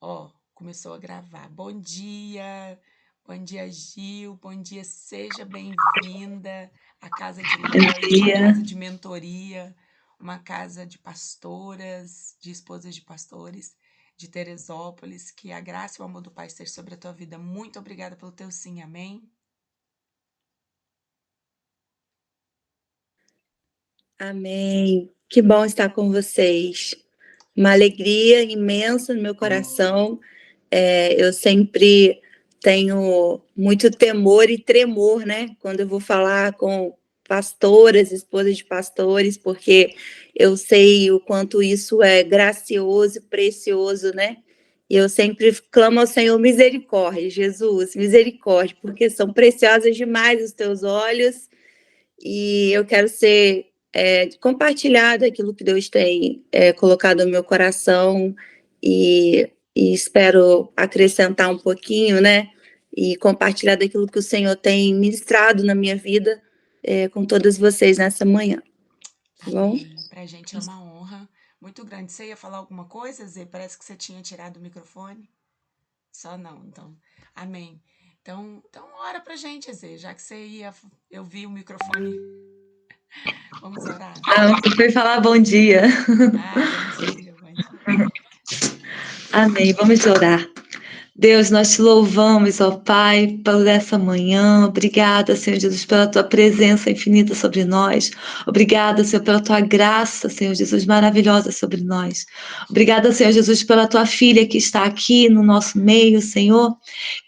Ó, começou a gravar. Bom dia, Gil, bom dia, seja bem-vinda à casa de Bom Lloyd, uma dia. casa de mentoria, uma casa de pastoras, de esposas de pastores de Teresópolis. Que a graça e o amor do Pai esteja sobre a tua vida. Muito obrigada pelo teu sim, amém? Amém. Que bom estar com vocês. Uma alegria imensa no meu coração. Eu sempre tenho muito temor e tremor, né? Quando eu vou falar com pastoras, esposas de pastores, porque eu sei o quanto isso é gracioso e precioso, né? E eu sempre clamo ao Senhor misericórdia, Jesus, misericórdia, porque são preciosas demais os teus olhos. E eu quero ser compartilhado aquilo que Deus tem colocado no meu coração e espero acrescentar um pouquinho, né? E compartilhar daquilo que o Senhor tem ministrado na minha vida com todas vocês nessa manhã, tá bom? Amém. Pra gente é uma honra muito grande. Você ia falar alguma coisa, Zê? Parece que você tinha tirado o microfone. Só não, então. Amém. Então ora pra gente, Zê, já que você ia, eu vi o microfone. Vamos orar? Não, eu fui falar bom dia. Ah, bom dia, bom dia. Amém. Vamos orar. Deus, nós te louvamos, ó Pai, por essa manhã. Obrigada, Senhor Jesus, pela tua presença infinita sobre nós. Obrigada, Senhor, pela tua graça, Senhor Jesus, maravilhosa sobre nós. Obrigada, Senhor Jesus, pela tua filha que está aqui no nosso meio, Senhor.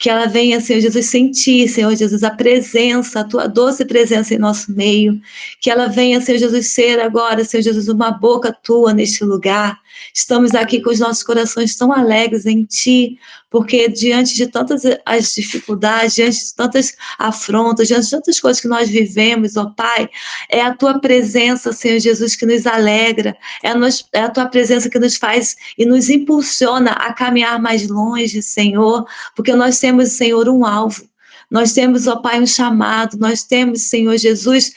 Que ela venha, Senhor Jesus, sentir, Senhor Jesus, a presença, a tua doce presença em nosso meio. Que ela venha, Senhor Jesus, ser agora, Senhor Jesus, uma boca tua neste lugar. Estamos aqui com os nossos corações tão alegres em ti, porque diante de tantas as dificuldades, diante de tantas afrontas, diante de tantas coisas que nós vivemos, ó Pai, é a tua presença, Senhor Jesus, que nos alegra, é a tua presença que nos faz e nos impulsiona a caminhar mais longe, Senhor, porque nós temos, Senhor, um alvo. Nós temos, ó Pai, um chamado, nós temos, Senhor Jesus,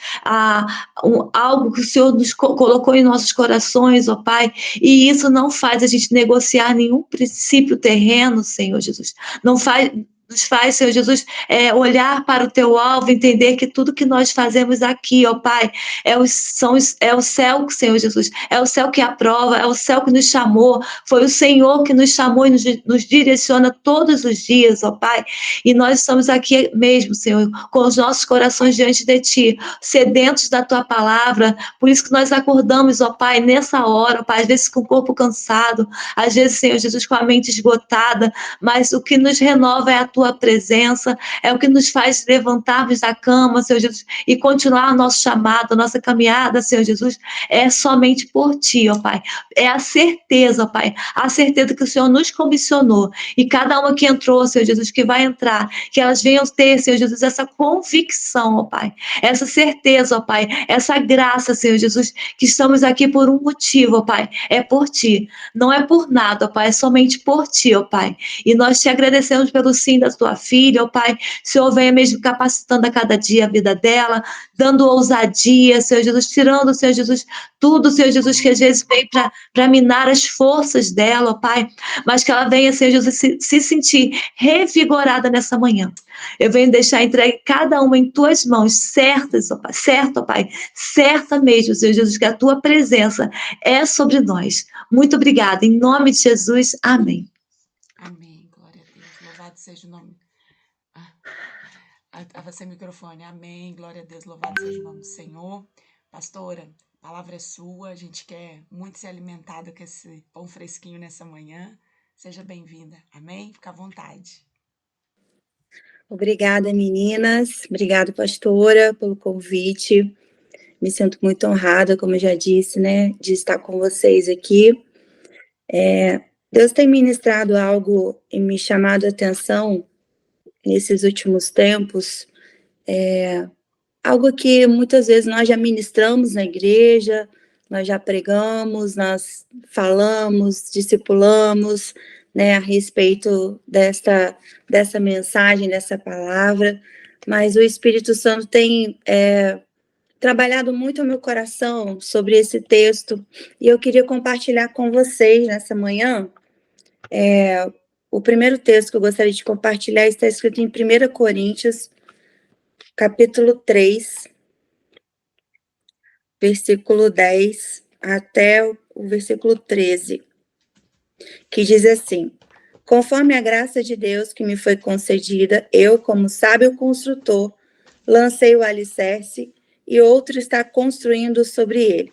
algo que o Senhor nos colocou em nossos corações, ó Pai, e isso não faz a gente negociar nenhum princípio terreno, Senhor Jesus. Não faz, nos faz, Senhor Jesus, olhar para o teu alvo, entender que tudo que nós fazemos aqui, ó Pai, é o céu, Senhor Jesus, é o céu que aprova, é o céu que nos chamou, foi o Senhor que nos chamou e nos direciona todos os dias, ó Pai, e nós estamos aqui mesmo, Senhor, com os nossos corações diante de Ti, sedentos da Tua palavra, por isso que nós acordamos, ó Pai, nessa hora, ó Pai, às vezes com o corpo cansado, às vezes, Senhor Jesus, com a mente esgotada, mas o que nos renova é a Tua presença, é o que nos faz levantarmos da cama, Senhor Jesus, e continuar o nosso chamado, a nossa caminhada, Senhor Jesus, é somente por Ti, ó Pai. É a certeza, ó Pai, a certeza que o Senhor nos comissionou, e cada uma que entrou, Senhor Jesus, que vai entrar, que elas venham ter, Senhor Jesus, essa convicção, ó Pai, essa certeza, ó Pai, essa graça, Senhor Jesus, que estamos aqui por um motivo, ó Pai, é por Ti, não é por nada, ó Pai, é somente por Ti, ó Pai, e nós te agradecemos pelo sim da Tua filha, ó Pai, Senhor, venha mesmo capacitando a cada dia a vida dela, dando ousadia, Senhor Jesus, tirando, Senhor Jesus, tudo, Senhor Jesus, que às vezes vem para minar as forças dela, ó Pai, mas que ela venha, Senhor Jesus, se sentir revigorada nessa manhã. Eu venho deixar entregue cada uma em tuas mãos, certas, ó Pai, certo, ó Pai, certa mesmo, Senhor Jesus, que a tua presença é sobre nós. Muito obrigada, em nome de Jesus, amém. Amém. Glória a Deus. Louvado seja o nome. Ah, estava sem microfone. Amém. Glória a Deus. Louvado seja o nome do Senhor. Pastora, a palavra é sua. A gente quer muito ser alimentada com esse pão fresquinho nessa manhã. Seja bem-vinda. Amém? Fica à vontade. Obrigada, meninas. Obrigada, pastora, pelo convite. Me sinto muito honrada, como eu já disse, né, de estar com vocês aqui. Deus tem ministrado algo e me chamado a atenção nesses últimos tempos, algo que muitas vezes nós já ministramos na igreja, nós já pregamos, nós falamos, discipulamos, né, a respeito dessa mensagem, dessa palavra, mas o Espírito Santo tem trabalhado muito o meu coração sobre esse texto, e eu queria compartilhar com vocês nessa manhã O primeiro texto que eu gostaria de compartilhar está escrito em 1 Coríntios, capítulo 3, versículo 10 até o versículo 13, que diz assim: conforme a graça de Deus que me foi concedida, eu, como sábio construtor, lancei o alicerce e outro está construindo sobre ele.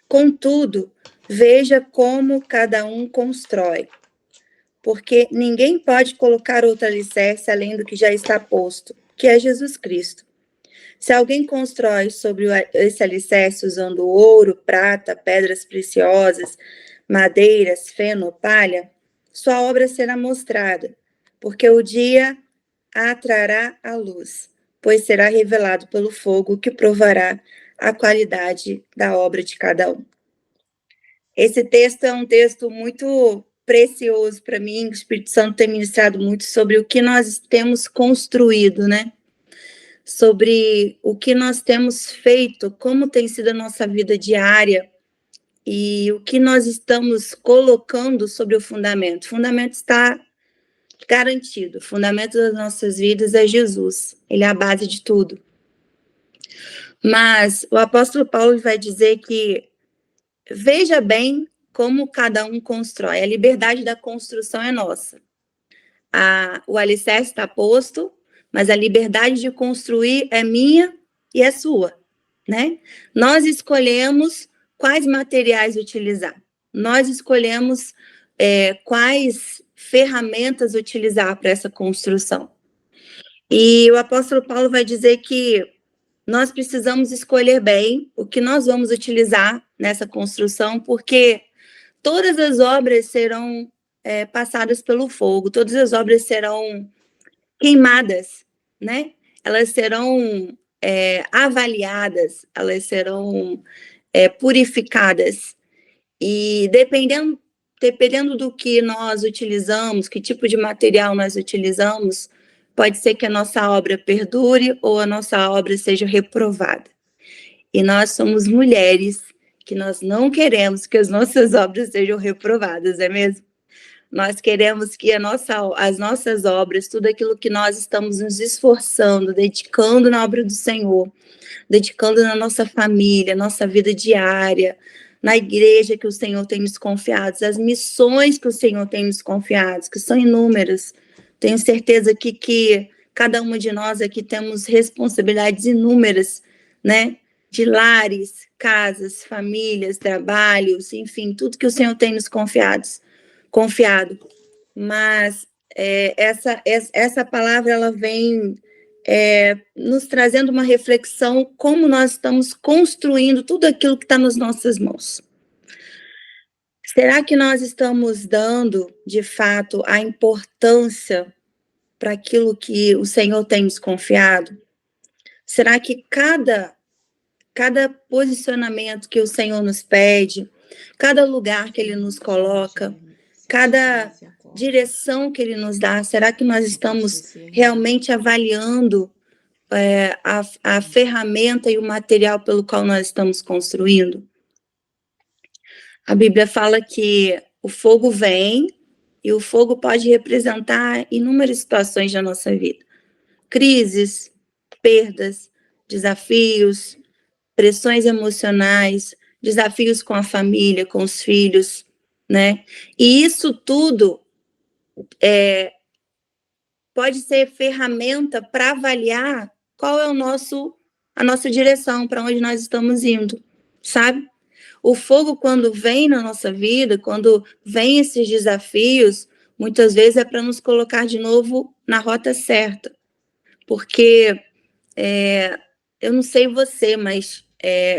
Contudo, veja como cada um constrói, porque ninguém pode colocar outro alicerce além do que já está posto, que é Jesus Cristo. Se alguém constrói sobre esse alicerce usando ouro, prata, pedras preciosas, madeiras, feno, palha, sua obra será mostrada, porque o dia a trará à luz, pois será revelado pelo fogo que provará a qualidade da obra de cada um. Esse texto é um texto muito precioso para mim. O Espírito Santo tem ministrado muito sobre o que nós temos construído, né? Sobre o que nós temos feito, como tem sido a nossa vida diária e o que nós estamos colocando sobre o fundamento. O fundamento está garantido. O fundamento das nossas vidas é Jesus. Ele é a base de tudo. Mas o apóstolo Paulo vai dizer que veja bem como cada um constrói. A liberdade da construção é nossa. O alicerce está posto, mas a liberdade de construir é minha e é sua, né? Nós escolhemos quais materiais utilizar. Nós escolhemos quais ferramentas utilizar para essa construção. E o apóstolo Paulo vai dizer que nós precisamos escolher bem o que nós vamos utilizar nessa construção, porque todas as obras serão passadas pelo fogo, todas as obras serão queimadas, né? Elas serão avaliadas, elas serão purificadas. E dependendo do que nós utilizamos, que tipo de material nós utilizamos, pode ser que a nossa obra perdure ou a nossa obra seja reprovada. E nós somos mulheres que nós não queremos que as nossas obras sejam reprovadas, é mesmo? Nós queremos que as nossas obras, tudo aquilo que nós estamos nos esforçando, dedicando na obra do Senhor, dedicando na nossa família, nossa vida diária, na igreja que o Senhor tem nos confiado, as missões que o Senhor tem nos confiado, que são inúmeras. Tenho certeza que cada uma de nós aqui temos responsabilidades inúmeras, né? De lares, casas, famílias, trabalhos, enfim, tudo que o Senhor tem nos confiado. Mas essa palavra, ela vem nos trazendo uma reflexão como nós estamos construindo tudo aquilo que está nas nossas mãos. Será que nós estamos dando, de fato, a importância para aquilo que o Senhor tem nos confiado? Será que cada posicionamento que o Senhor nos pede, cada lugar que Ele nos coloca, cada direção que Ele nos dá, será que nós estamos realmente avaliando a ferramenta e o material pelo qual nós estamos construindo? A Bíblia fala que o fogo vem e o fogo pode representar inúmeras situações da nossa vida. Crises, perdas, desafios, pressões emocionais, desafios com a família, com os filhos, né? E isso tudo pode ser ferramenta para avaliar qual é a nossa direção, para onde nós estamos indo, sabe? O fogo, quando vem na nossa vida, quando vem esses desafios, muitas vezes é para nos colocar de novo na rota certa, porque eu não sei você, mas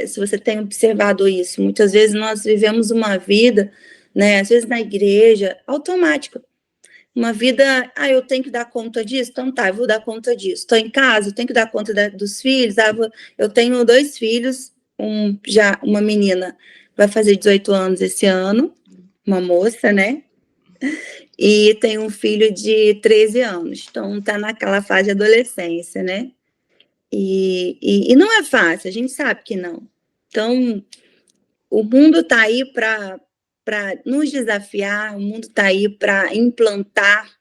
se você tem observado isso, muitas vezes nós vivemos uma vida, né, às vezes na igreja, automática. Uma vida, eu tenho que dar conta disso? Então tá, eu vou dar conta disso. Estou em casa, eu tenho que dar conta dos filhos. Eu tenho 2 filhos, uma menina vai fazer 18 anos esse ano, uma moça, né? E tem um filho de 13 anos, então tá naquela fase de adolescência, né? E não é fácil, a gente sabe que não. Então, o mundo tá aí para para nos desafiar, o mundo está aí para implantar,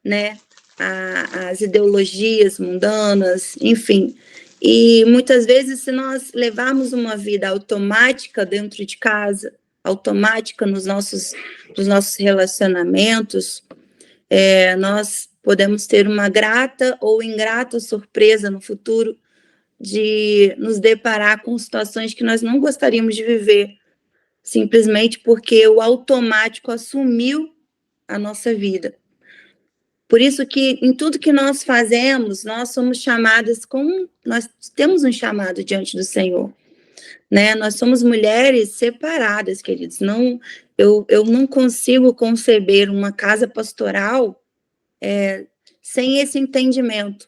né, as ideologias mundanas, enfim. E muitas vezes, se nós levarmos uma vida automática dentro de casa, automática nos nossos relacionamentos, nós podemos ter uma grata ou ingrata surpresa no futuro de nos deparar com situações que nós não gostaríamos de viver, simplesmente porque o automático assumiu a nossa vida. Por isso que em tudo que nós fazemos, nós somos chamadas nós temos um chamado diante do Senhor, né? Nós somos mulheres separadas, queridos. Eu não consigo conceber uma casa pastoral sem esse entendimento,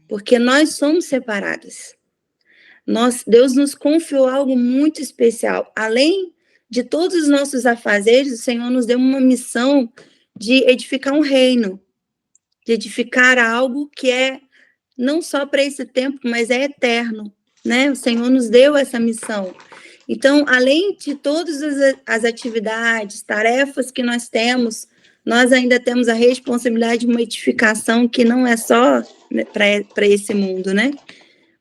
porque nós somos separadas. Deus nos confiou algo muito especial. Além de todos os nossos afazeres, o Senhor nos deu uma missão de edificar um reino, de edificar algo que é não só para esse tempo, mas é eterno, né? O Senhor nos deu essa missão. Então, além de todas as atividades, tarefas que nós temos, nós ainda temos a responsabilidade de uma edificação que não é só para esse mundo, né?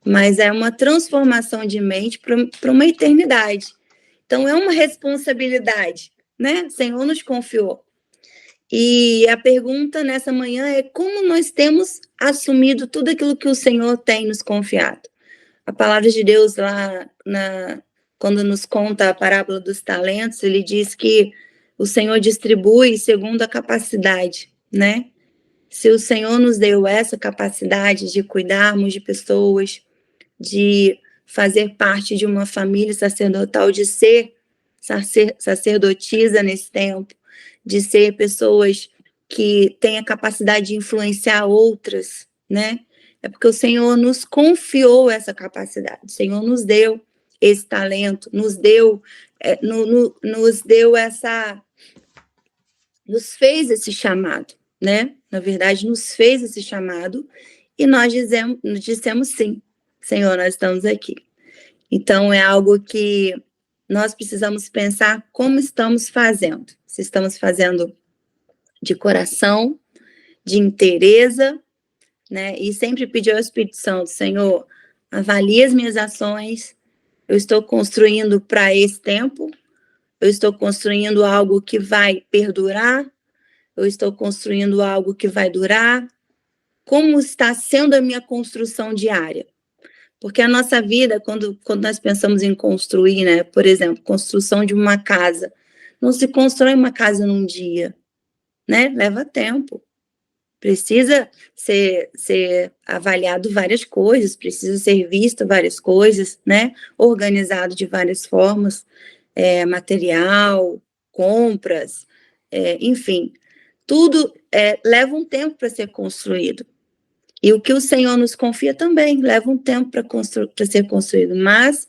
Mas é uma transformação de mente para uma eternidade. Então, é uma responsabilidade, né? O Senhor nos confiou. E a pergunta nessa manhã é como nós temos assumido tudo aquilo que o Senhor tem nos confiado. A palavra de Deus lá, quando nos conta a parábola dos talentos, ele diz que o Senhor distribui segundo a capacidade, né? Se o Senhor nos deu essa capacidade de cuidarmos de pessoas, de fazer parte de uma família sacerdotal, de ser sacerdotisa nesse tempo, de ser pessoas que têm a capacidade de influenciar outras, né? É porque o Senhor nos confiou essa capacidade, o Senhor nos deu esse talento, nos fez esse chamado, né? Na verdade, nos fez esse chamado e nós dissemos sim, Senhor, nós estamos aqui. Então, é algo que nós precisamos pensar como estamos fazendo. Se estamos fazendo de coração, de inteireza, né? E sempre pedir ao Espírito Santo, Senhor, avalie as minhas ações, eu estou construindo para esse tempo, eu estou construindo algo que vai perdurar, eu estou construindo algo que vai durar, como está sendo a minha construção diária? Porque a nossa vida, quando nós pensamos em construir, né, por exemplo, construção de uma casa, não se constrói uma casa num dia, né? Leva tempo. Precisa ser avaliado várias coisas, precisa ser visto várias coisas, né? Organizado de várias formas, material, compras, enfim, tudo leva um tempo para ser construído. E o que o Senhor nos confia também leva um tempo para ser construído, mas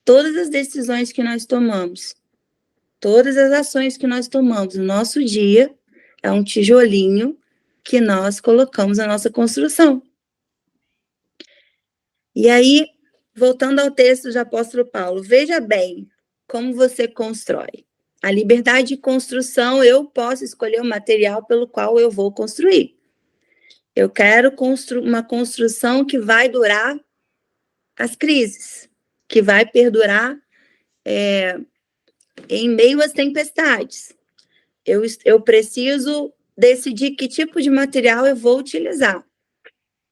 todas as decisões que nós tomamos, todas as ações que nós tomamos no nosso dia, é um tijolinho que nós colocamos na nossa construção. E aí, voltando ao texto do apóstolo Paulo, veja bem como você constrói. A liberdade de construção, eu posso escolher o material pelo qual eu vou construir. Eu quero uma construção que vai durar as crises, que vai perdurar em meio às tempestades. Eu preciso decidir que tipo de material eu vou utilizar.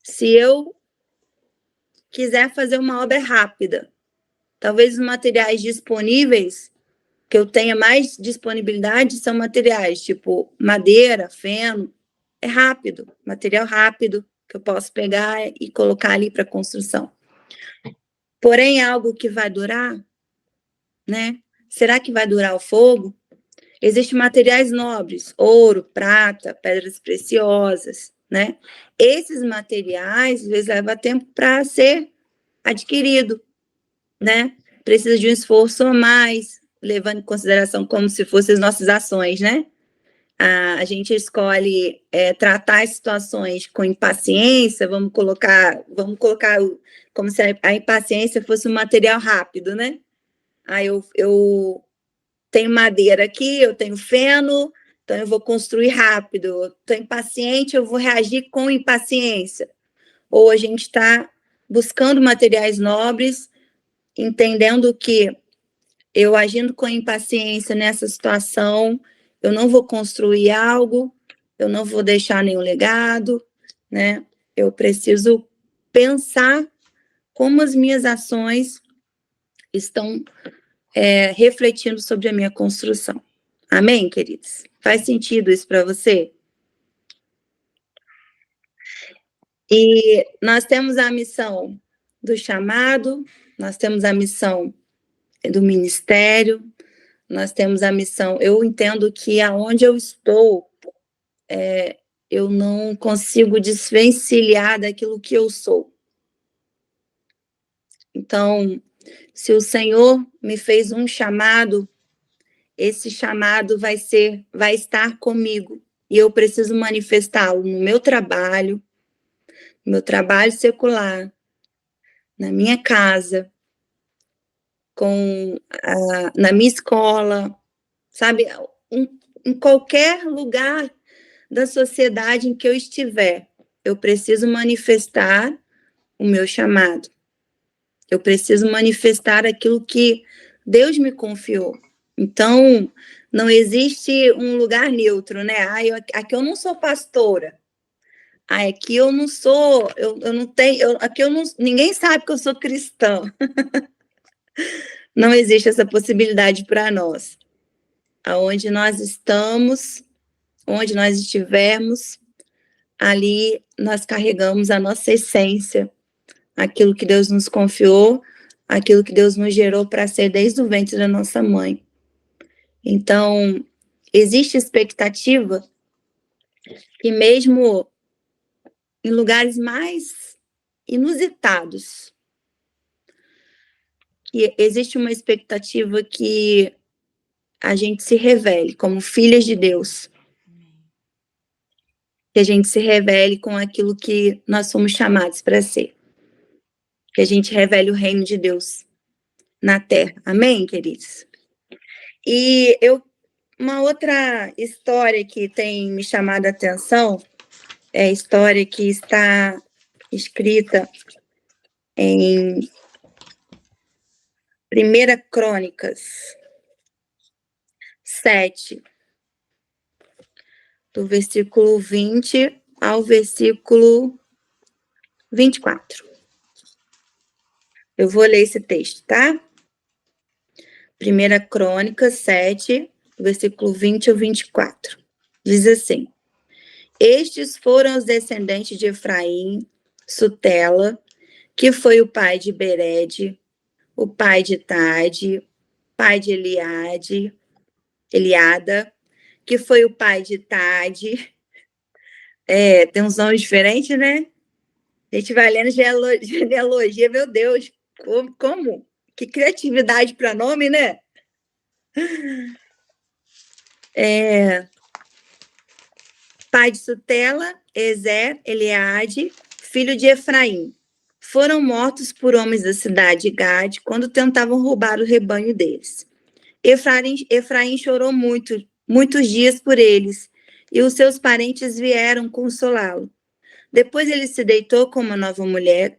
Se eu quiser fazer uma obra rápida, talvez os materiais disponíveis, que eu tenha mais disponibilidade, são materiais tipo madeira, feno, é rápido, material rápido, que eu posso pegar e colocar ali para construção. Porém, algo que vai durar, né? Será que vai durar o fogo? Existem materiais nobres, ouro, prata, pedras preciosas, né? Esses materiais, às vezes, levam tempo para ser adquirido, né? Precisa de um esforço a mais, levando em consideração como se fossem as nossas ações, né? A gente escolhe tratar as situações com impaciência, vamos colocar como se a impaciência fosse um material rápido, né? Aí eu tenho madeira aqui, eu tenho feno, então eu vou construir rápido. Estou impaciente, eu vou reagir com impaciência. Ou a gente está buscando materiais nobres, entendendo que eu agindo com impaciência nessa situação, eu não vou construir algo, eu não vou deixar nenhum legado, né? Eu preciso pensar como as minhas ações estão refletindo sobre a minha construção. Amém, queridos? Faz sentido isso para você? E nós temos a missão do chamado, nós temos a missão do ministério, nós temos a missão. Eu entendo que aonde eu estou, eu não consigo desvencilhar daquilo que eu sou. Então, se o Senhor me fez um chamado, esse chamado vai estar comigo. E eu preciso manifestá-lo no meu trabalho secular, na minha casa, na minha escola, sabe? Em qualquer lugar da sociedade em que eu estiver, eu preciso manifestar o meu chamado. Eu preciso manifestar aquilo que Deus me confiou. Então, não existe um lugar neutro, né? Aqui eu não sou pastora. Aqui eu não sou, eu não tenho, aqui eu não, ninguém sabe que eu sou cristã. Não existe essa possibilidade para nós. Aonde nós estamos, onde nós estivermos, ali nós carregamos a nossa essência, aquilo que Deus nos confiou, aquilo que Deus nos gerou para ser desde o ventre da nossa mãe. Então, existe expectativa que mesmo em lugares mais inusitados, que existe uma expectativa que a gente se revele como filhas de Deus, que a gente se revele com aquilo que nós somos chamados para ser, que a gente revele o reino de Deus na terra. Amém, queridos? E uma outra história que tem me chamado a atenção é a história que está escrita em 1 Crônicas 7, do versículo 20 ao versículo 24. Eu vou ler esse texto, tá? 1 Crônicas 7, versículo 20 ao 24. Diz assim: Estes foram os descendentes de Efraim, Sutela, que foi o pai de Bered, o pai de Tade, pai de Eliada, que foi o pai de Tade. Tem uns nomes diferentes, né? A gente vai lendo genealogia, meu Deus, como? Que criatividade para nome, né? Pai de Sutela, Ezer, Eliade, filho de Efraim. Foram mortos por homens da cidade de Gade quando tentavam roubar o rebanho deles. Efraim chorou muitos dias por eles, e os seus parentes vieram consolá-lo. Depois ele se deitou com uma nova mulher,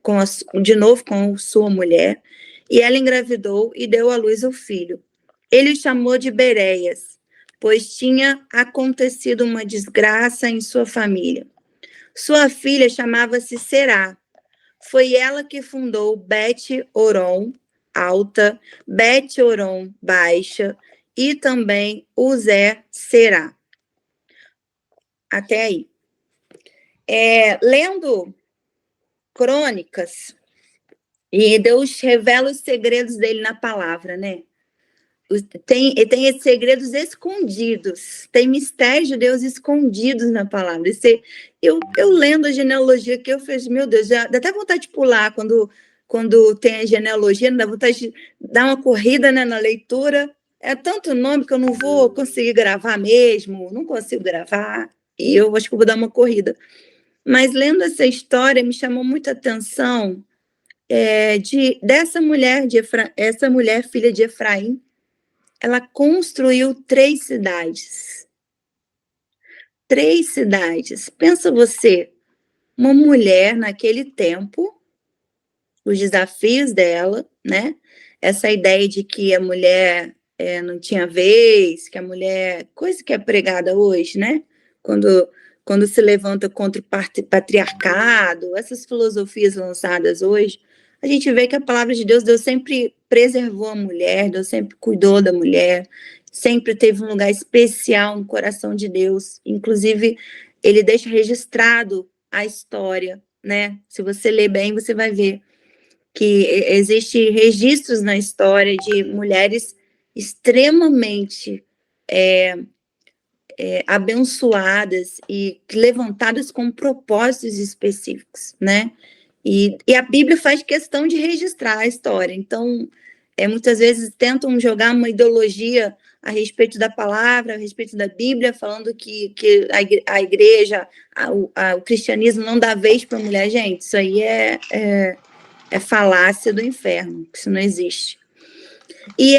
de novo com sua mulher, e ela engravidou e deu à luz o filho. Ele o chamou de Bereias, pois tinha acontecido uma desgraça em sua família. Sua filha chamava-se Será. Foi ela que fundou Bet-Horon Alta, Bet-Horon Baixa e também Uzer-Será. Até aí. Lendo Crônicas, e Deus revela os segredos dele na palavra, né? Tem esses segredos escondidos, tem mistérios de Deus escondidos na palavra. Eu lendo a genealogia aqui, eu falei, meu Deus, dá até vontade de pular quando tem a genealogia, dá vontade de dar uma corrida, né, na leitura. É tanto nome que eu não vou conseguir gravar mesmo, não consigo gravar, e eu acho que eu vou dar uma corrida. Mas lendo essa história, me chamou muita atenção dessa mulher, essa mulher filha de Efraim, ela construiu 3 cidades. 3 cidades. Pensa você, uma mulher naquele tempo, os desafios dela, né? Essa ideia de que a mulher não tinha vez, que a mulher... Coisa que é pregada hoje, né? Quando se levanta contra o patriarcado, essas filosofias lançadas hoje, a gente vê que a palavra de Deus sempre preservou a mulher, Deus sempre cuidou da mulher, sempre teve um lugar especial no coração de Deus. Inclusive, ele deixa registrado a história, né? Se você ler bem, você vai ver que existem registros na história de mulheres extremamente abençoadas e levantadas com propósitos específicos, né? E a Bíblia faz questão de registrar a história. Então, muitas vezes tentam jogar uma ideologia a respeito da palavra, a respeito da Bíblia, falando que a igreja, o cristianismo não dá vez para a mulher. Gente, isso aí é falácia do inferno, isso não existe. E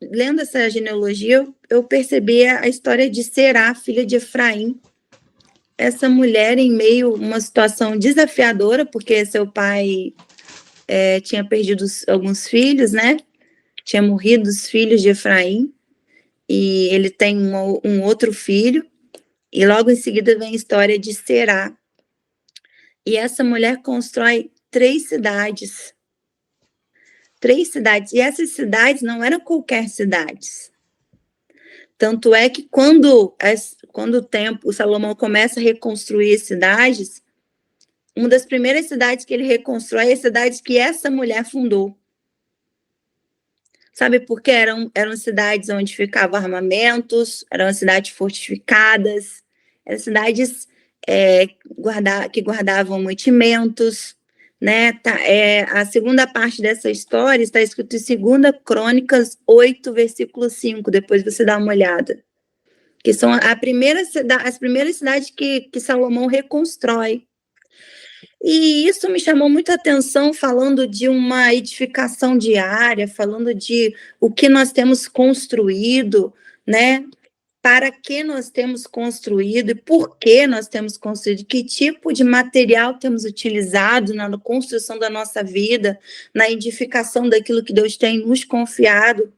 lendo essa genealogia, eu percebi a história de Será, filha de Efraim. Essa mulher em meio a uma situação desafiadora, porque seu pai tinha perdido alguns filhos, né? Tinha morrido os filhos de Efraim, e ele tem um outro filho, e logo em seguida vem a história de Será. E essa mulher constrói 3 cidades. 3 cidades. E essas cidades não eram qualquer cidades. Tanto é que quando o Salomão começa a reconstruir as cidades, uma das primeiras cidades que ele reconstrói é a cidade que essa mulher fundou. Sabe por quê? Eram cidades onde ficavam armamentos, eram cidades fortificadas, eram cidades que guardavam mantimentos, né? A segunda parte dessa história está escrito em 2 Crônicas 8, versículo 5, depois você dá uma olhada. Que são as primeiras cidades que Salomão reconstrói. E isso me chamou muita atenção, falando de uma edificação diária, falando de o que nós temos construído, né? Para que nós temos construído e por que nós temos construído, que tipo de material temos utilizado na construção da nossa vida, na edificação daquilo que Deus tem nos confiado.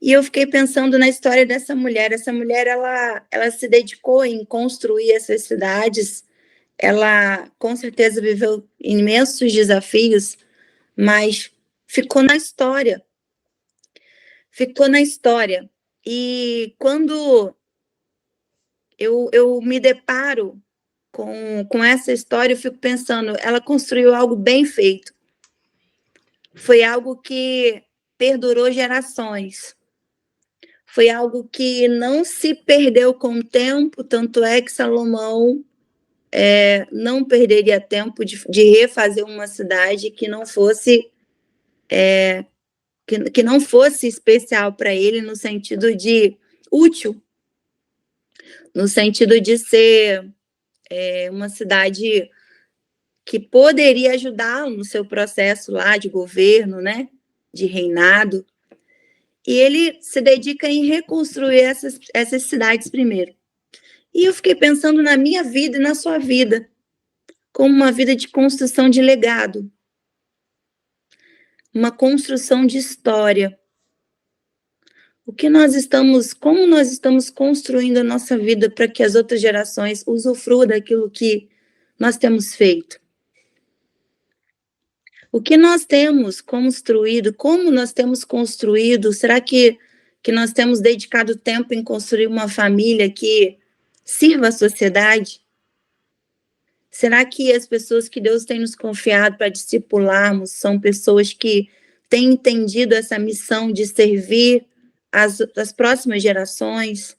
E eu fiquei pensando na história dessa mulher. Essa mulher, ela se dedicou em construir essas cidades. Ela, com certeza, viveu imensos desafios, mas ficou na história. Ficou na história. E quando eu me deparo com essa história, eu fico pensando, ela construiu algo bem feito. Foi algo que perdurou gerações. Foi algo que não se perdeu com o tempo, tanto é que Salomão não perderia tempo de refazer uma cidade que não fosse que não fosse especial para ele, no sentido de útil, no sentido de ser uma cidade que poderia ajudá-lo no seu processo lá de governo, né, de reinado. E ele se dedica em reconstruir essas cidades primeiro. E eu fiquei pensando na minha vida e na sua vida, como uma vida de construção de legado, uma construção de história. Como nós estamos construindo a nossa vida para que as outras gerações usufruam daquilo que nós temos feito? O que nós temos construído? Como nós temos construído? Será que nós temos dedicado tempo em construir uma família que sirva a sociedade? Será que as pessoas que Deus tem nos confiado para discipularmos são pessoas que têm entendido essa missão de servir as próximas gerações,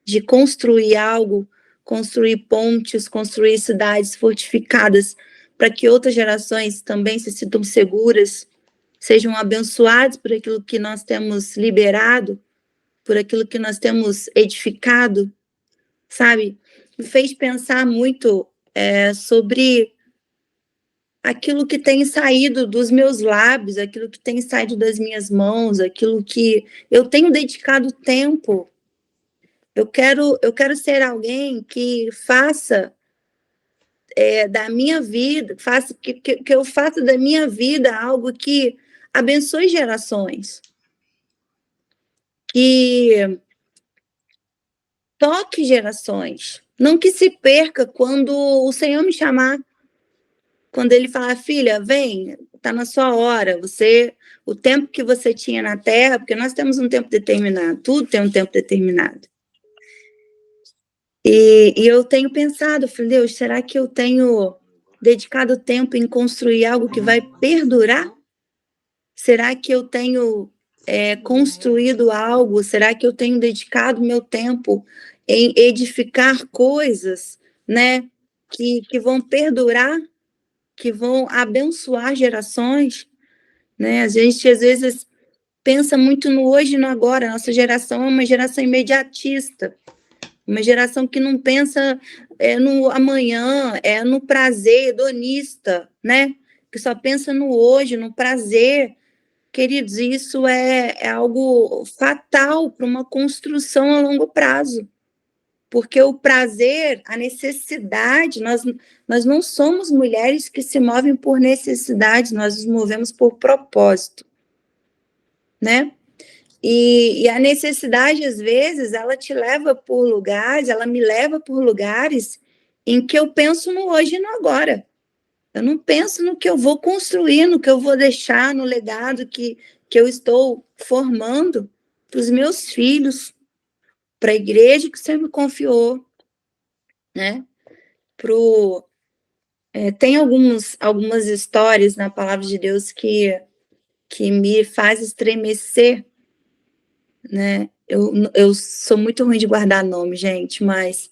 de construir algo, construir pontes, construir cidades fortificadas, para que outras gerações também se sintam seguras, sejam abençoadas por aquilo que nós temos liberado, por aquilo que nós temos edificado, sabe? Me fez pensar muito sobre aquilo que tem saído dos meus lábios, aquilo que tem saído das minhas mãos, aquilo que eu tenho dedicado tempo. Eu quero ser alguém que faça da minha vida, que eu faça da minha vida algo que abençoe gerações, que toque gerações, não que se perca quando o Senhor me chamar, quando Ele falar, filha, vem, está na sua hora, o tempo que você tinha na Terra, porque nós temos um tempo determinado, tudo tem um tempo determinado. E eu tenho pensado, falei, Deus, será que eu tenho dedicado tempo em construir algo que vai perdurar? Será que eu tenho construído algo? Será que eu tenho dedicado meu tempo em edificar coisas, né, que vão perdurar, que vão abençoar gerações, né? A gente, às vezes, pensa muito no hoje e no agora. Nossa geração é uma geração imediatista, uma geração que não pensa no amanhã, no prazer hedonista, né? Que só pensa no hoje, no prazer. Queridos, isso é algo fatal para uma construção a longo prazo. Porque o prazer, a necessidade, nós não somos mulheres que se movem por necessidade, nós nos movemos por propósito, né? E a necessidade, às vezes, ela te leva por lugares, ela me leva por lugares em que eu penso no hoje e no agora. Eu não penso no que eu vou construir, no que eu vou deixar, no legado que eu estou formando para os meus filhos, para a igreja que o Senhor me confiou, né? Tem algumas histórias na palavra de Deus que me faz estremecer, né? Eu sou muito ruim de guardar nome, gente, mas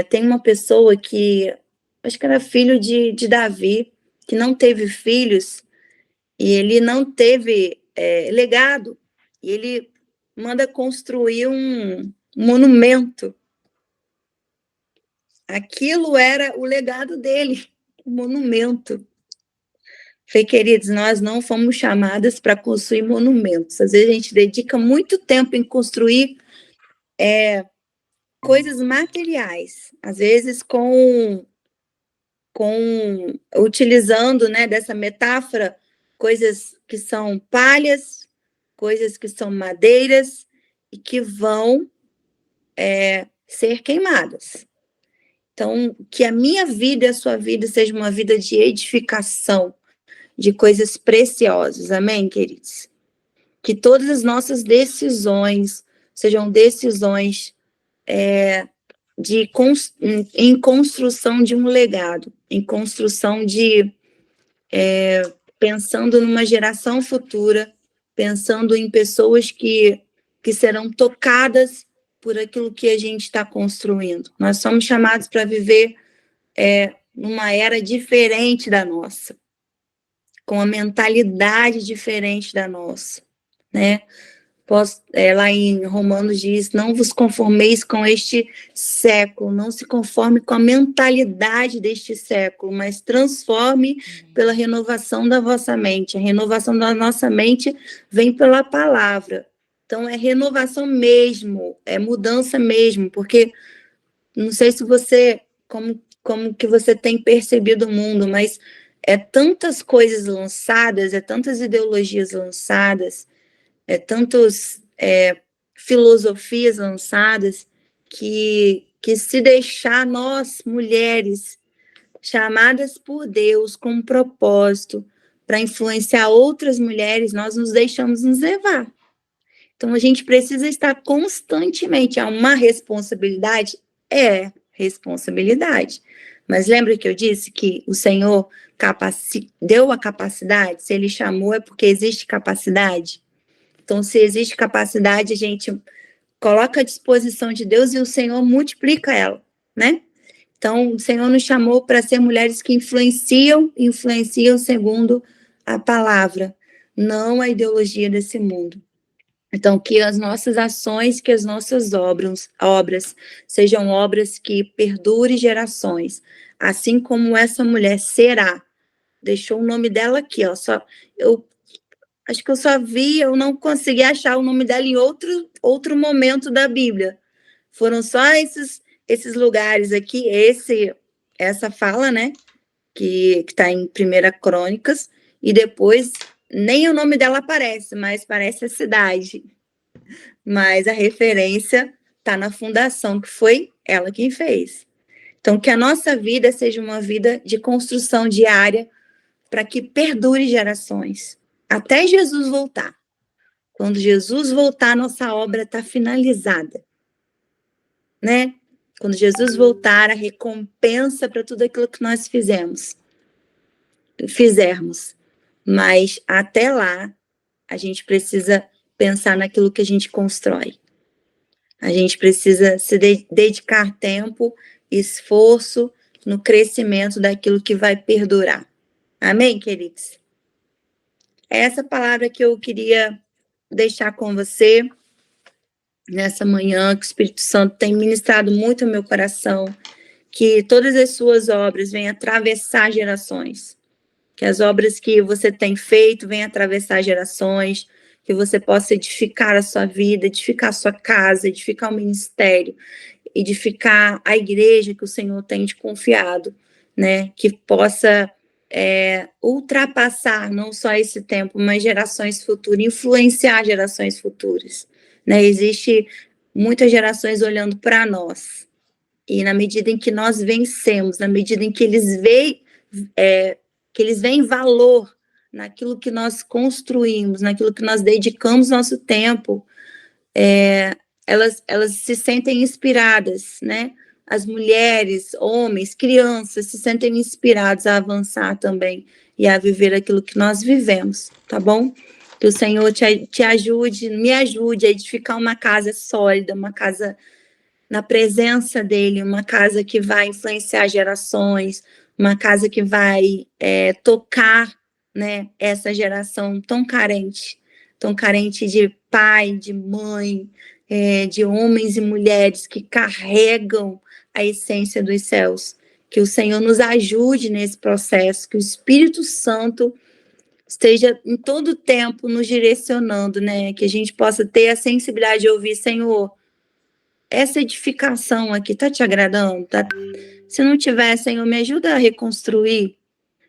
tem uma pessoa que, acho que era filho de Davi, que não teve filhos, e ele não teve legado, e ele manda construir um monumento. Aquilo era o legado dele, um monumento. Falei, queridos, nós não fomos chamadas para construir monumentos. Às vezes a gente dedica muito tempo em construir coisas materiais, às vezes utilizando, né, dessa metáfora, coisas que são palhas, coisas que são madeiras e que vão ser queimadas. Então, que a minha vida e a sua vida seja uma vida de edificação, de coisas preciosas, amém, queridos? Que todas as nossas decisões sejam decisões em construção de um legado, em construção pensando numa geração futura, pensando em pessoas que serão tocadas por aquilo que a gente está construindo. Nós somos chamados para viver numa era diferente da nossa, com uma mentalidade diferente da nossa, né? Lá em Romanos diz, não vos conformeis com este século, não se conforme com a mentalidade deste século, mas transforme pela renovação da vossa mente. A renovação da nossa mente vem pela palavra. Então, é renovação mesmo, é mudança mesmo, porque não sei se você, como que você tem percebido o mundo, mas tantas coisas lançadas, tantas ideologias lançadas, tantas filosofias lançadas, que se deixar nós, mulheres, chamadas por Deus com um propósito para influenciar outras mulheres, nós nos deixamos nos levar. Então, a gente precisa estar constantemente. Há uma responsabilidade? Responsabilidade. Mas lembra que eu disse que o Senhor deu a capacidade? Se Ele chamou, é porque existe capacidade? Então, se existe capacidade, a gente coloca à disposição de Deus e o Senhor multiplica ela, né? Então, o Senhor nos chamou para ser mulheres que influenciam segundo a palavra, não a ideologia desse mundo. Então, que as nossas ações, que as nossas obras sejam obras que perdurem gerações, assim como essa mulher será deixou o nome dela aqui, ó. Eu acho que eu só vi, eu não consegui achar o nome dela em outro momento da Bíblia. Foram só esses lugares aqui, essa fala, né? Que está em 1 Crônicas, e depois nem o nome dela aparece, mas parece a cidade. Mas a referência está na fundação, que foi ela quem fez. Então, que a nossa vida seja uma vida de construção diária para que perdure gerações, até Jesus voltar. Quando Jesus voltar, nossa obra está finalizada, né? Quando Jesus voltar, a recompensa para tudo aquilo que nós fizermos. Mas até lá, a gente precisa pensar naquilo que a gente constrói. A gente precisa se dedicar tempo, esforço no crescimento daquilo que vai perdurar. Amém, queridos? É essa palavra que eu queria deixar com você nessa manhã, que o Espírito Santo tem ministrado muito ao meu coração, que todas as suas obras venham atravessar gerações, que as obras que você tem feito venham atravessar gerações, que você possa edificar a sua vida, edificar a sua casa, edificar o ministério, edificar a igreja que o Senhor tem te confiado, né? Que possa ultrapassar não só esse tempo, mas gerações futuras, influenciar gerações futuras, né? Existe muitas gerações olhando para nós, e na medida em que nós vencemos, na medida em que eles veem valor naquilo que nós construímos, naquilo que nós dedicamos nosso tempo, elas se sentem inspiradas, né? As mulheres, homens, crianças se sentem inspirados a avançar também e a viver aquilo que nós vivemos, tá bom? Que o Senhor te ajude, me ajude a edificar uma casa sólida, uma casa na presença dele, uma casa que vai influenciar gerações, uma casa que vai tocar, né, essa geração tão carente de pai, de mãe, de homens e mulheres que carregam a essência dos céus. Que o Senhor nos ajude nesse processo, que o Espírito Santo esteja em todo tempo nos direcionando, né? Que a gente possa ter a sensibilidade de ouvir, Senhor, essa edificação aqui tá te agradando? Tá? Se não tiver, Senhor, me ajuda a reconstruir.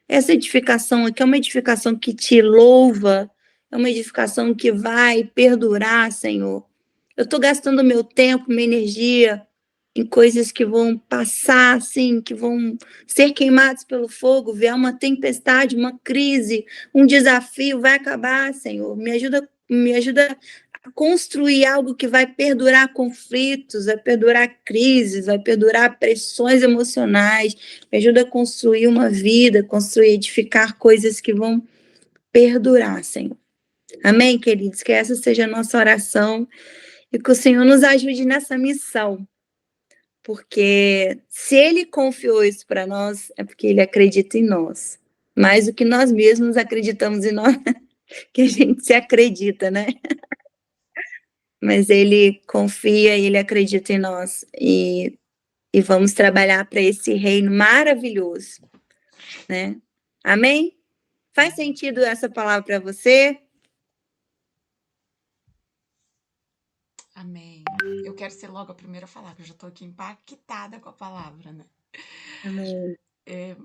Essa edificação aqui é uma edificação que te louva, é uma edificação que vai perdurar, Senhor. Eu estou gastando meu tempo, minha energia em coisas que vão passar, assim, que vão ser queimadas pelo fogo, vier uma tempestade, uma crise, um desafio, vai acabar, Senhor. Me ajuda a construir algo que vai perdurar conflitos, vai perdurar crises, vai perdurar pressões emocionais. Me ajuda a construir uma vida, construir, edificar coisas que vão perdurar, Senhor. Amém, queridos? Que essa seja a nossa oração e que o Senhor nos ajude nessa missão. Porque se Ele confiou isso para nós, é porque Ele acredita em nós. Mais do que nós mesmos acreditamos em nós, que a gente se acredita, né? Mas Ele confia e Ele acredita em nós. E vamos trabalhar para esse reino maravilhoso, né? Amém? Faz sentido essa palavra para você? Amém. Eu quero ser logo a primeira a falar, que eu já estou aqui impactada com a palavra, né? Amém.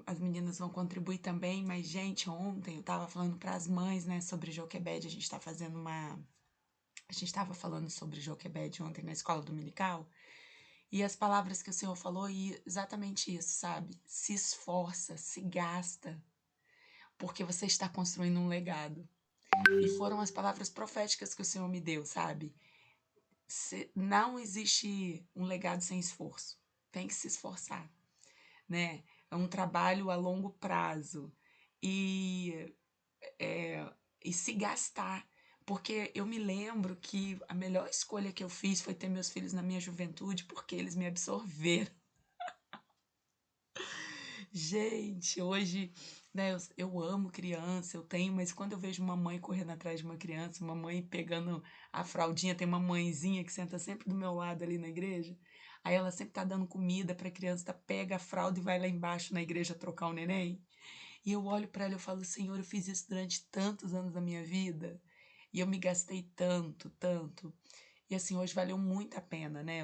As meninas vão contribuir também, mas, gente, ontem eu estava falando para as mães, né, sobre Joquebed. A gente está fazendo uma. A gente estava falando sobre Joquebed ontem na escola dominical. E as palavras que o Senhor falou, e exatamente isso, sabe? Se esforça, se gasta, porque você está construindo um legado. E foram as palavras proféticas que o Senhor me deu, sabe? Não existe um legado sem esforço. Tem que se esforçar, né? É um trabalho a longo prazo. E se gastar. Porque eu me lembro que a melhor escolha que eu fiz foi ter meus filhos na minha juventude, porque eles me absorveram. Gente, hoje, né, eu amo criança, eu tenho, mas quando eu vejo uma mãe correndo atrás de uma criança, uma mãe pegando a fraldinha, tem uma mãezinha que senta sempre do meu lado ali na igreja, aí ela sempre tá dando comida pra criança, pega a fralda e vai lá embaixo na igreja trocar o neném. E eu olho para ela e eu falo, Senhor, eu fiz isso durante tantos anos da minha vida e eu me gastei tanto, tanto. E assim, hoje valeu muito a pena, né?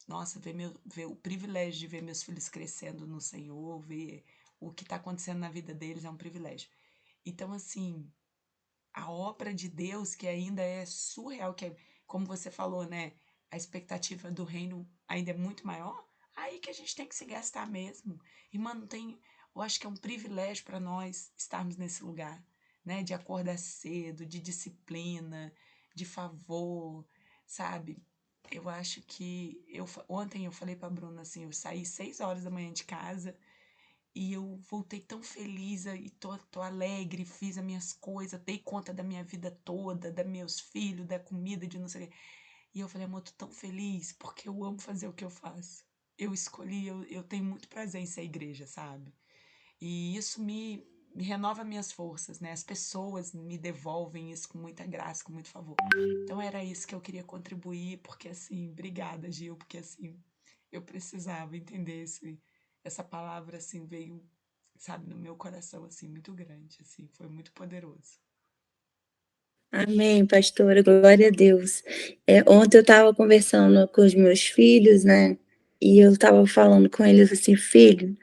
Nossa, ver o privilégio de ver meus filhos crescendo no Senhor, ver o que está acontecendo na vida deles é um privilégio. Então, assim, a obra de Deus, que ainda é surreal, que é, como você falou, né? A expectativa do reino ainda é muito maior, aí que a gente tem que se gastar mesmo. E, mano, eu acho que é um privilégio para nós estarmos nesse lugar, né? De acordar cedo, de disciplina, de favor, sabe? Eu acho que ontem eu falei para Bruna assim, eu saí 6 horas da manhã de casa e eu voltei tão feliz e tô alegre, fiz as minhas coisas, dei conta da minha vida toda, dos meus filhos, da comida, de não sei o quê. E eu falei, amor, tô tão feliz porque eu amo fazer o que eu faço. Eu escolhi, eu tenho muito prazer em ser igreja, sabe? E isso me renova minhas forças, né? As pessoas me devolvem isso com muita graça, com muito favor. Então era isso que eu queria contribuir, porque assim, obrigada, Gil, porque assim, eu precisava entender essa palavra, assim, veio, sabe, no meu coração, assim, muito grande, assim, foi muito poderoso. Amém, pastora, glória a Deus. Ontem eu estava conversando com os meus filhos, né? E eu estava falando com eles assim, filho,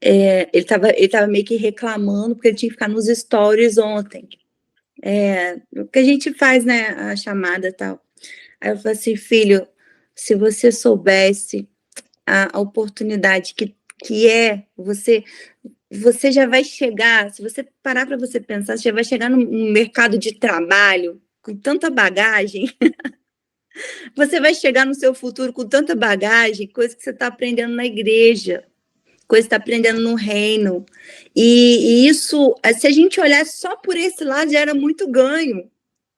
ele tava meio que reclamando porque ele tinha que ficar nos stories ontem. O que a gente faz, né? A chamada e tal. Aí eu falei assim, filho, se você soubesse a oportunidade que é você já vai chegar, se você parar para você pensar, você já vai chegar num mercado de trabalho com tanta bagagem, você vai chegar no seu futuro com tanta bagagem, coisa que você está aprendendo na igreja, coisa que está aprendendo no reino. E isso, se a gente olhar só por esse lado, já era muito ganho,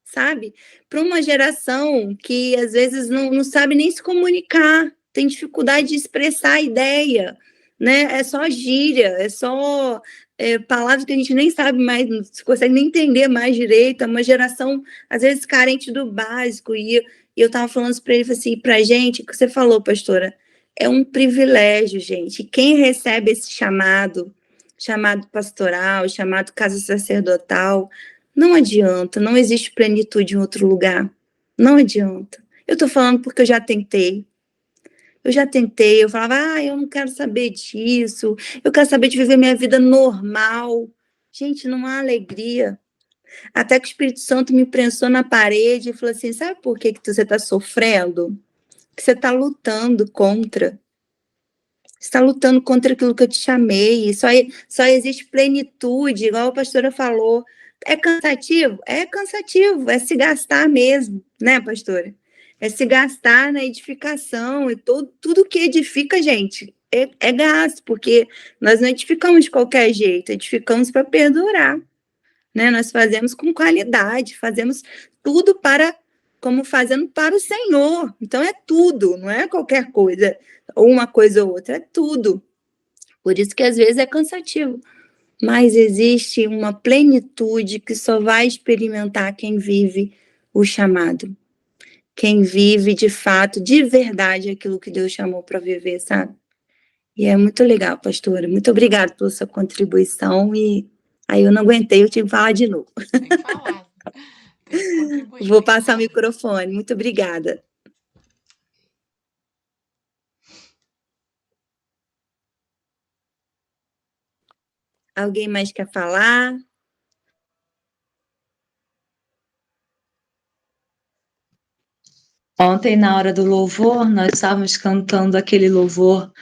sabe? Para uma geração que às vezes não sabe nem se comunicar, tem dificuldade de expressar a ideia, né? É só gíria, é só palavras que a gente nem sabe mais, não se consegue nem entender mais direito. É uma geração, às vezes, carente do básico. E eu estava falando isso para ele, assim, para a gente, o que você falou, pastora, é um privilégio, gente. Quem recebe esse chamado pastoral, chamado casa sacerdotal, não adianta, não existe plenitude em outro lugar. Não adianta. Eu estou falando porque eu já tentei. Eu falava, eu não quero saber disso, eu quero saber de viver minha vida normal. Gente, não há alegria. Até que o Espírito Santo me prensou na parede e falou assim: sabe por que você está sofrendo? Que você está lutando contra. Você está lutando contra aquilo que eu te chamei. Só existe plenitude, igual a pastora falou. É cansativo? É cansativo, é se gastar mesmo, né, pastora? É se gastar na edificação e tudo que edifica, gente, é gasto, porque nós não edificamos de qualquer jeito, edificamos para perdurar, né? Nós fazemos com qualidade, fazemos tudo como fazendo para o Senhor. Então é tudo, não é qualquer coisa, ou uma coisa ou outra, é tudo. Por isso que às vezes é cansativo. Mas existe uma plenitude que só vai experimentar quem vive o chamado. Quem vive de fato, de verdade, aquilo que Deus chamou para viver, sabe? E é muito legal, pastora. Muito obrigada pela sua contribuição. E aí eu não aguentei, eu tive que falar de novo. Tem que falar, tem que contribuir. Vou passar o microfone. Muito obrigada. Alguém mais quer falar? Ontem, na hora do louvor, nós estávamos cantando aquele louvor,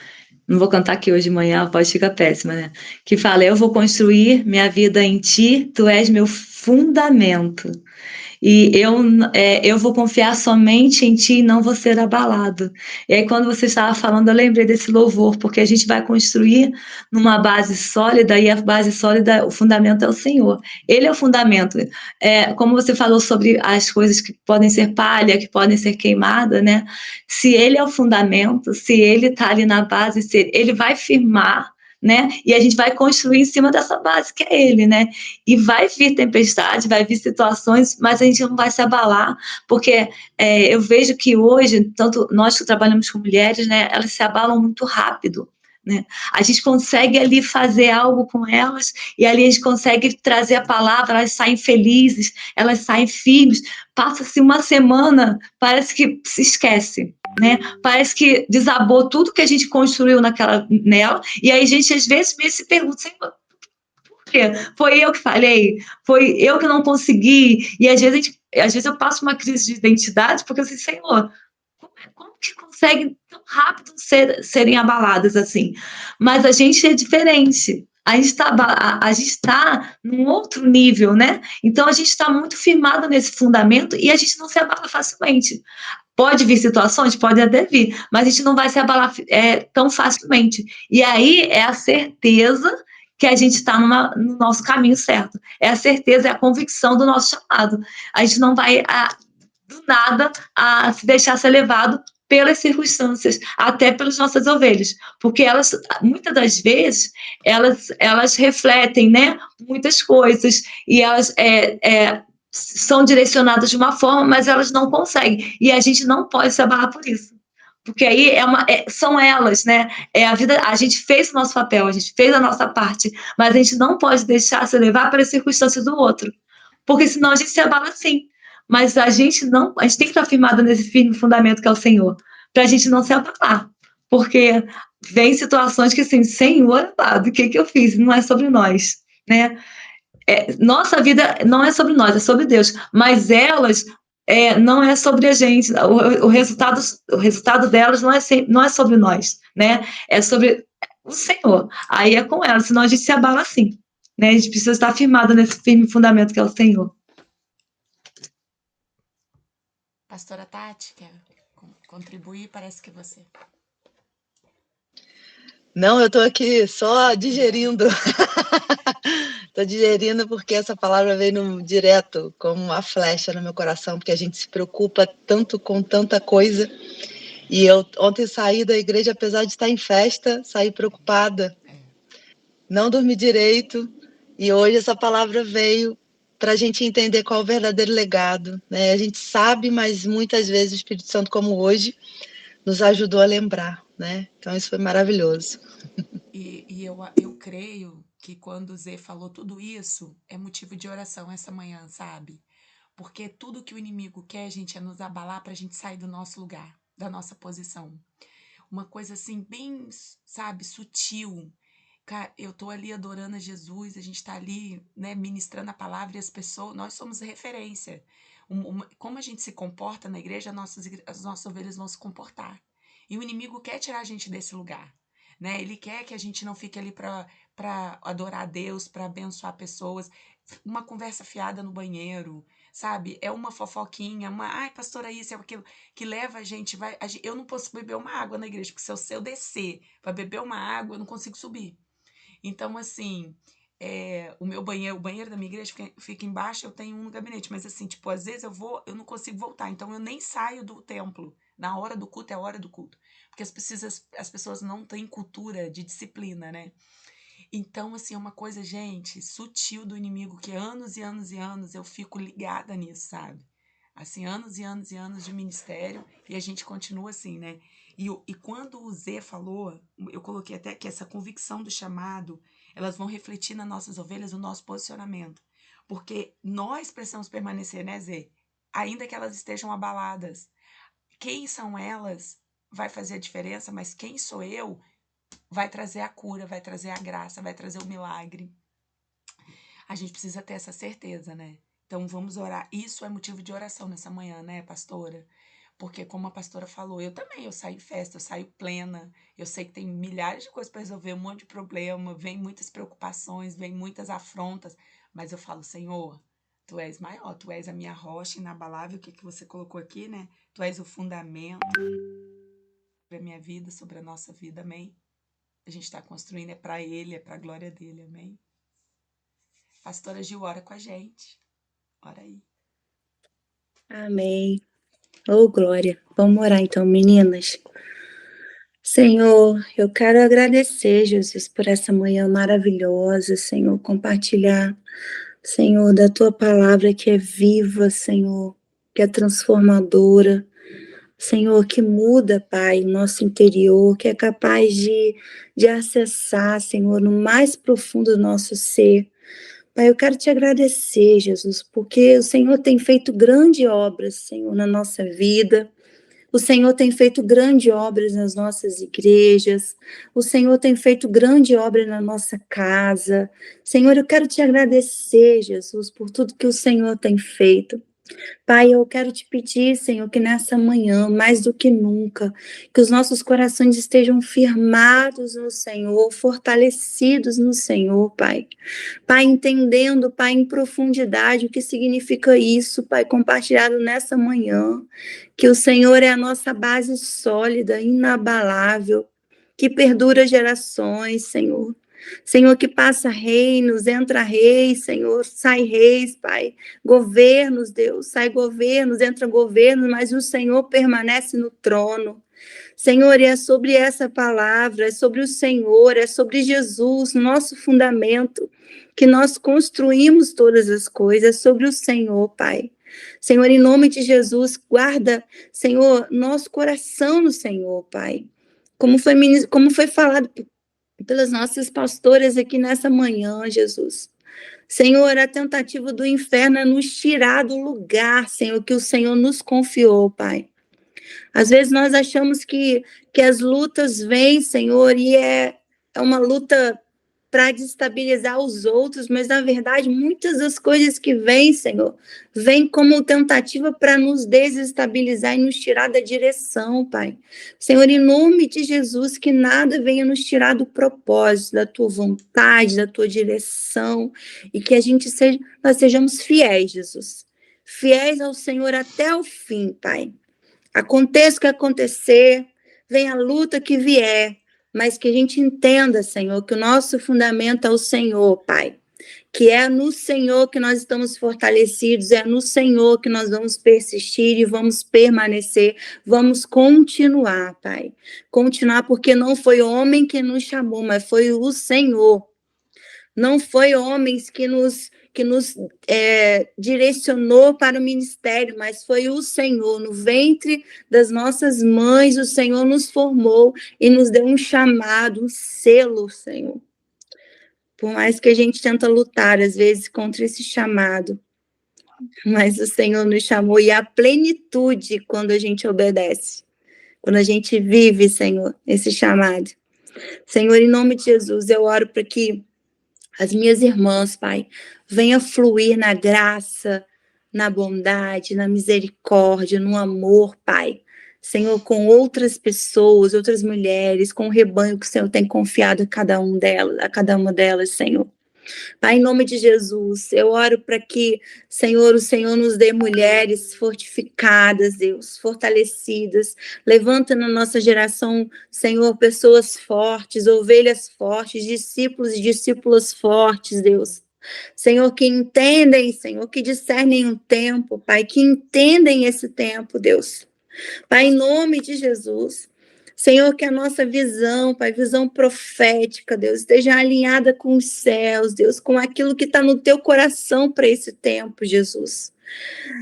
não vou cantar aqui hoje de manhã, a voz fica péssima, né? Que fala, eu vou construir minha vida em ti, tu és meu fundamento. E eu vou confiar somente em ti e não vou ser abalado. E aí, quando você estava falando, eu lembrei desse louvor, porque a gente vai construir numa base sólida, e a base sólida, o fundamento é o Senhor. Ele é o fundamento. Como você falou sobre as coisas que podem ser palha, que podem ser queimadas, né? Se ele é o fundamento, se ele está ali na base, se ele vai firmar, né? E a gente vai construir em cima dessa base que é ele, né? E vai vir tempestade, vai vir situações, mas a gente não vai se abalar, porque eu vejo que hoje, tanto nós que trabalhamos com mulheres, né? Elas se abalam muito rápido. né? A gente consegue ali fazer algo com elas, e ali a gente consegue trazer a palavra, elas saem felizes, elas saem firmes. Passa-se uma semana, parece que se esquece, né? Parece que desabou tudo que a gente construiu nela, e aí a gente às vezes mesmo se pergunta, Senhor, por quê? Foi eu que falhei? Foi eu que não consegui? E às vezes eu passo uma crise de identidade, porque eu sei, Senhor, como que conseguem tão rápido serem abaladas assim? Mas a gente é diferente. A gente está num outro nível, né? Então a gente está muito firmado nesse fundamento e a gente não se abala facilmente. Pode vir situações? Pode até vir, mas a gente não vai se abalar tão facilmente. E aí é a certeza que a gente está no nosso caminho certo. É a certeza, é a convicção do nosso chamado. A gente não vai do nada a se deixar ser levado pelas circunstâncias, até pelas nossas ovelhas, porque elas, muitas das vezes, elas refletem, né, muitas coisas, e elas são direcionadas de uma forma, mas elas não conseguem, e a gente não pode se abalar por isso. Porque aí são elas, né? É a vida. A gente fez o nosso papel, a gente fez a nossa parte, mas a gente não pode deixar se levar pelas circunstâncias do outro, porque senão a gente se abala sim. Mas a gente tem que estar firmado nesse firme fundamento que é o Senhor, para a gente não se abalar, porque vem situações que assim, Senhor, o que eu fiz? Não é sobre nós, né? Nossa vida não é sobre nós, é sobre Deus, mas elas não é sobre a gente. O resultado delas não é sobre nós, né? É sobre o Senhor. Aí é com elas, senão a gente se abala assim, né? A gente precisa estar firmado nesse firme fundamento que é o Senhor. Pastora Tati, quer contribuir? Parece que é você. Não, eu estou aqui só digerindo. Estou digerindo porque essa palavra veio direto como uma flecha no meu coração, porque a gente se preocupa tanto com tanta coisa. E eu ontem saí da igreja, apesar de estar em festa, saí preocupada. Não dormi direito. E hoje essa palavra veio para a gente entender qual é o verdadeiro legado, né? A gente sabe, mas muitas vezes o Espírito Santo, como hoje, nos ajudou a lembrar, né? Então isso foi maravilhoso. E eu creio que quando o Zé falou tudo isso, é motivo de oração essa manhã, sabe? Porque tudo que o inimigo quer, gente, é nos abalar para a gente sair do nosso lugar, da nossa posição. Uma coisa assim, bem, sabe, sutil. Cara, eu tô ali adorando a Jesus, a gente tá ali, né, ministrando a palavra e as pessoas, nós somos referência. Como a gente se comporta na igreja, as nossas ovelhas vão se comportar. E o inimigo quer tirar a gente desse lugar, né? Ele quer que a gente não fique ali para adorar a Deus, para abençoar pessoas. Uma conversa fiada no banheiro, sabe? É uma fofoquinha, ai, pastora, isso é aquilo, que leva a gente, eu não posso beber uma água na igreja, porque se eu descer para beber uma água, eu não consigo subir. Então, assim, o banheiro da minha igreja fica embaixo, eu tenho um no gabinete, mas assim, tipo, às vezes eu não consigo voltar, então eu nem saio do templo. Na hora do culto é a hora do culto. Porque as pessoas não têm cultura de disciplina, né? Então, assim, é uma coisa, gente, sutil do inimigo, que anos e anos e anos eu fico ligada nisso, sabe? Assim, anos e anos e anos de ministério, e a gente continua assim, né? E quando o Zé falou, eu coloquei até que essa convicção do chamado, elas vão refletir nas nossas ovelhas o nosso posicionamento. Porque nós precisamos permanecer, né, Zé? Ainda que elas estejam abaladas. Quem são elas vai fazer a diferença, mas quem sou eu vai trazer a cura, vai trazer a graça, vai trazer o milagre. A gente precisa ter essa certeza, né? Então vamos orar. Isso é motivo de oração nessa manhã, né, pastora? Porque como a pastora falou, eu saio em festa, eu saio plena. Eu sei que tem milhares de coisas para resolver, um monte de problema, vem muitas preocupações, vem muitas afrontas, mas eu falo, Senhor, tu és maior, tu és a minha rocha inabalável, o que você colocou aqui, né? Tu és o fundamento sobre a minha vida, sobre a nossa vida, amém? A gente está construindo é para Ele, é para a glória dele, amém? Pastora Gil, ora com a gente. Ora aí. Amém. Oh, glória. Vamos orar então, meninas. Senhor, eu quero agradecer, Jesus, por essa manhã maravilhosa, Senhor, compartilhar, Senhor, da Tua palavra que é viva, Senhor, que é transformadora. Senhor, que muda, Pai, o nosso interior, que é capaz de acessar, Senhor, no mais profundo do nosso ser. Pai, eu quero te agradecer, Jesus, porque o Senhor tem feito grandes obras, Senhor, na nossa vida. O Senhor tem feito grandes obras nas nossas igrejas. O Senhor tem feito grande obra na nossa casa. Senhor, eu quero te agradecer, Jesus, por tudo que o Senhor tem feito. Pai, eu quero te pedir, Senhor, que nessa manhã, mais do que nunca, que os nossos corações estejam firmados no Senhor, fortalecidos no Senhor, Pai. Pai, entendendo, Pai, em profundidade o que significa isso, Pai, compartilhado nessa manhã, que o Senhor é a nossa base sólida, inabalável, que perdura gerações, Senhor. Senhor, que passa reinos, entra reis, Senhor, sai reis, Pai. Governos, Deus, sai governos, entra governos, mas o Senhor permanece no trono. Senhor, e é sobre essa palavra, é sobre o Senhor, é sobre Jesus, nosso fundamento, que nós construímos todas as coisas, sobre o Senhor, Pai. Senhor, em nome de Jesus, guarda, Senhor, nosso coração no Senhor, Pai. Como foi falado pelas nossas pastoras aqui nessa manhã, Jesus. Senhor, a tentativa do inferno é nos tirar do lugar, Senhor, que o Senhor nos confiou, Pai. Às vezes nós achamos que as lutas vêm, Senhor, e é uma luta para destabilizar os outros, mas na verdade muitas das coisas que vêm, Senhor, vêm como tentativa para nos desestabilizar e nos tirar da direção, Pai. Senhor, em nome de Jesus, que nada venha nos tirar do propósito, da tua vontade, da tua direção, e que nós sejamos fiéis, Jesus. Fiéis ao Senhor até o fim, Pai. Aconteça o que acontecer, venha a luta que vier, mas que a gente entenda, Senhor, que o nosso fundamento é o Senhor, Pai. Que é no Senhor que nós estamos fortalecidos, é no Senhor que nós vamos persistir e vamos permanecer, vamos continuar, Pai. Continuar porque não foi homem que nos chamou, mas foi o Senhor. Não foi homens que nos direcionou para o ministério, mas foi o Senhor. No ventre das nossas mães, o Senhor nos formou e nos deu um chamado, um selo, Senhor. Por mais que a gente tenta lutar, às vezes, contra esse chamado, mas o Senhor nos chamou, e a plenitude quando a gente obedece, quando a gente vive, Senhor, esse chamado. Senhor, em nome de Jesus, eu oro para que as minhas irmãs, Pai, venha fluir na graça, na bondade, na misericórdia, no amor, Pai. Senhor, com outras pessoas, outras mulheres, com o rebanho que o Senhor tem confiado a cada uma delas, Senhor. Pai, em nome de Jesus, eu oro para que, Senhor, o Senhor nos dê mulheres fortificadas, Deus, fortalecidas. Levanta na nossa geração, Senhor, pessoas fortes, ovelhas fortes, discípulos e discípulas fortes, Deus. Senhor, que entendem, Senhor, que discernem o tempo, Pai, que entendem esse tempo, Deus. Pai, em nome de Jesus, Senhor, que a nossa visão, Pai, visão profética, Deus, esteja alinhada com os céus, Deus, com aquilo que está no teu coração para esse tempo, Jesus.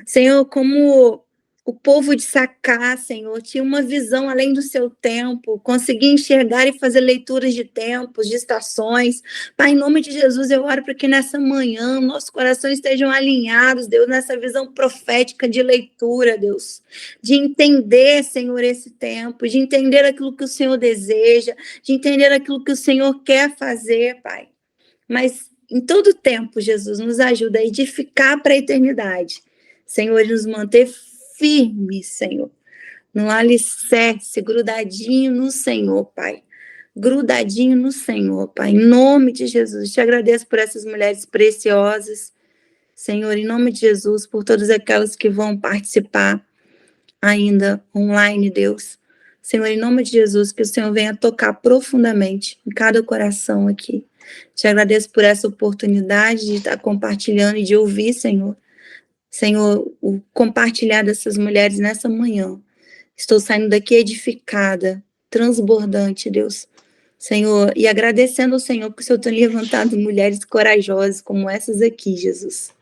Senhor, como o povo de Sacá, Senhor, tinha uma visão além do seu tempo, conseguia enxergar e fazer leituras de tempos, de estações. Pai, em nome de Jesus, eu oro para que nessa manhã nossos corações estejam alinhados, Deus, nessa visão profética de leitura, Deus, de entender, Senhor, esse tempo, de entender aquilo que o Senhor deseja, de entender aquilo que o Senhor quer fazer, Pai. Mas em todo tempo, Jesus, nos ajuda a edificar para a eternidade. Senhor, nos manter firmes, Senhor, no alicerce, grudadinho no Senhor, Pai. Grudadinho no Senhor, Pai. Em nome de Jesus, te agradeço por essas mulheres preciosas. Senhor, em nome de Jesus, por todas aquelas que vão participar ainda online, Deus. Senhor, em nome de Jesus, que o Senhor venha tocar profundamente em cada coração aqui. Te agradeço por essa oportunidade de estar compartilhando e de ouvir, Senhor. Senhor, o compartilhar dessas mulheres nessa manhã. Estou saindo daqui edificada, transbordante, Deus. Senhor, e agradecendo ao Senhor porque o Senhor tem levantado mulheres corajosas como essas aqui, Jesus.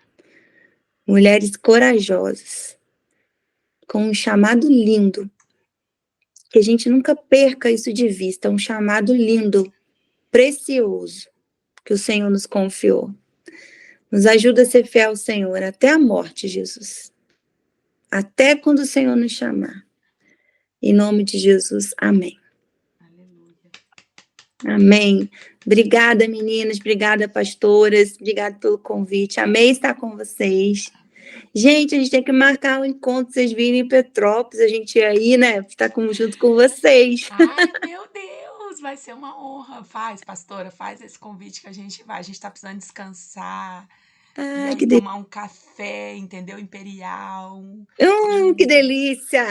Mulheres corajosas, com um chamado lindo, que a gente nunca perca isso de vista, é um chamado lindo, precioso, que o Senhor nos confiou. Nos ajuda a ser fiel ao Senhor até a morte, Jesus. Até quando o Senhor nos chamar. Em nome de Jesus, amém. Aleluia. Amém. Obrigada, meninas. Obrigada, pastoras. Obrigada pelo convite. Amei estar com vocês. Gente, a gente tem que marcar um encontro, vocês virem em Petrópolis, a gente ir aí, né? Estar junto com vocês. Ai, meu Deus, vai ser uma honra. Faz, pastora, faz esse convite que a gente vai. A gente tá precisando descansar. E Ai, aí que tomar um café, entendeu? Imperial. que delícia!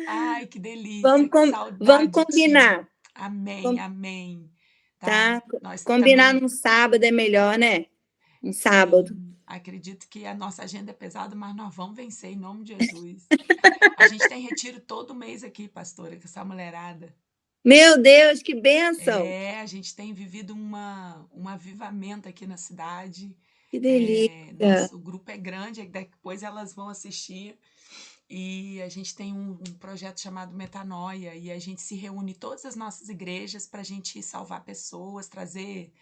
Ai, que delícia, Vamos, que vamos saudade combinar, Amém, amém. tá? Nós Combinar também, num sábado é melhor, né? Um sábado. sim, acredito que a nossa agenda é pesada, mas nós vamos vencer em nome de Jesus. A gente tem retiro todo mês aqui, pastora, com essa mulherada. Meu Deus, que bênção! A gente tem vivido um avivamento aqui na cidade. Que delícia! Nosso grupo é grande, depois elas vão assistir. E a gente tem um projeto chamado Metanoia, e a gente se reúne todas as nossas igrejas para a gente salvar pessoas, trazer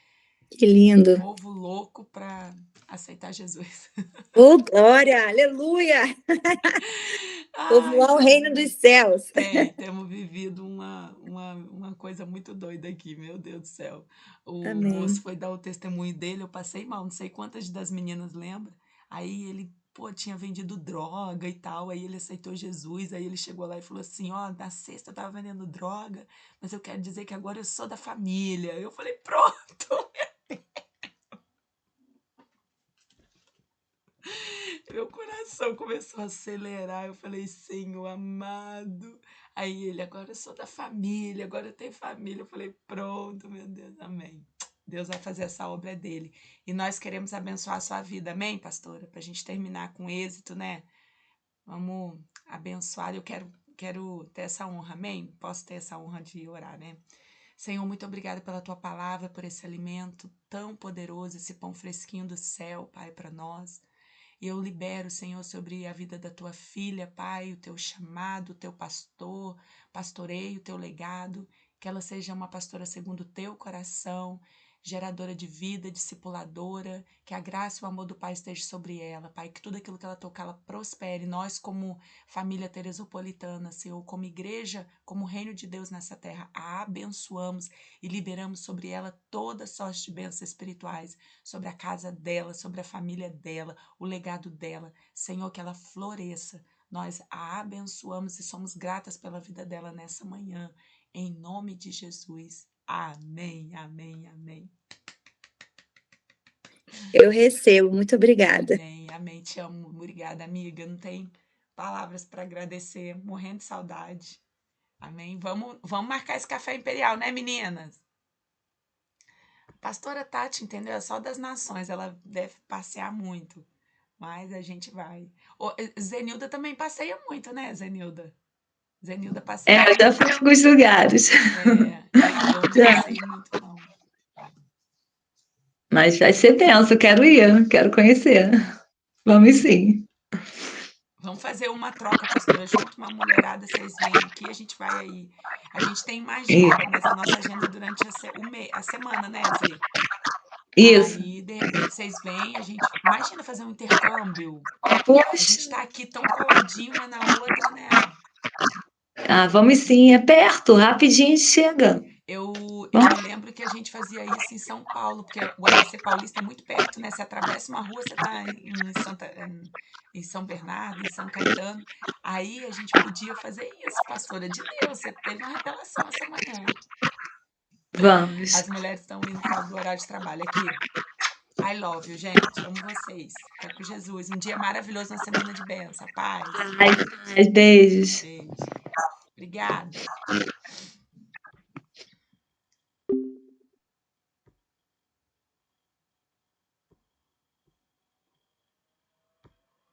Que lindo! povo louco para aceitar Jesus. Oh, glória! Aleluia! Povoar o reino dos céus. Temos vivido uma coisa muito doida aqui, meu Deus do céu. O Amém. moço foi dar o testemunho dele, eu passei mal, não sei quantas das meninas lembram. Aí ele, tinha vendido droga e tal, aí ele aceitou Jesus, aí ele chegou lá e falou assim, na sexta eu tava vendendo droga, mas eu quero dizer que agora eu sou da família. Eu falei, pronto, meu coração começou a acelerar. Eu falei, Senhor amado. Aí ele, agora eu sou da família, agora eu tenho família. Eu falei, pronto, meu Deus, amém. Deus vai fazer essa obra dele. E nós queremos abençoar a sua vida, amém, pastora? Pra gente terminar com êxito, né? Vamos abençoar. Eu quero ter essa honra, amém? Posso ter essa honra de orar, né? Senhor, muito obrigada pela tua palavra, por esse alimento tão poderoso, esse pão fresquinho do céu, Pai, para nós. E eu libero, Senhor, sobre a vida da tua filha, Pai, o teu chamado, o teu pastoreio, o teu legado, que ela seja uma pastora segundo o teu coração, geradora de vida, discipuladora, que a graça e o amor do Pai esteja sobre ela, Pai, que tudo aquilo que ela tocar, ela prospere. Nós, como família teresopolitana, Senhor, como igreja, como reino de Deus nessa terra, a abençoamos e liberamos sobre ela toda sorte de bênçãos espirituais, sobre a casa dela, sobre a família dela, o legado dela. Senhor, que ela floresça. Nós a abençoamos e somos gratas pela vida dela nessa manhã. Em nome de Jesus. Amém, amém, amém. Eu recebo, muito obrigada. Amém, amém. Te amo. Obrigada, amiga. Não tem palavras para agradecer. Morrendo de saudade. Amém. Vamos marcar esse café imperial, né, meninas? Pastora Tati, entendeu? É só das nações. Ela deve passear muito. Mas a gente vai. Zenilda também passeia muito, né, Zenilda? Zenilda passeia. Eu já fui em alguns lugares. Eu não passeio muito, não. Mas vai ser tenso, quero ir, quero conhecer. Vamos sim. Vamos fazer uma troca, pastora, junto uma mulherada, vocês vêm aqui, a gente vai aí. A gente tem uma agenda, mas a nossa agenda é durante a semana, né, Zê? Isso. Aí, de repente, vocês vêm, a gente... Imagina fazer um intercâmbio. A gente tá aqui tão coladinho uma na outra, né? Vamos sim, é perto, rapidinho a gente chega. Eu me lembro que a gente fazia isso em São Paulo, porque o ABC Paulista é muito perto, né? Você atravessa uma rua, você tá em São Bernardo, em São Caetano. Aí a gente podia fazer isso, pastora de Deus. Você teve uma revelação essa manhã. Vamos. As mulheres estão indo por causa do horário de trabalho aqui. I love you, gente. Amo vocês. Fica com Jesus. Um dia maravilhoso na semana de bênção. Paz. Beijos. Beijo. Obrigada.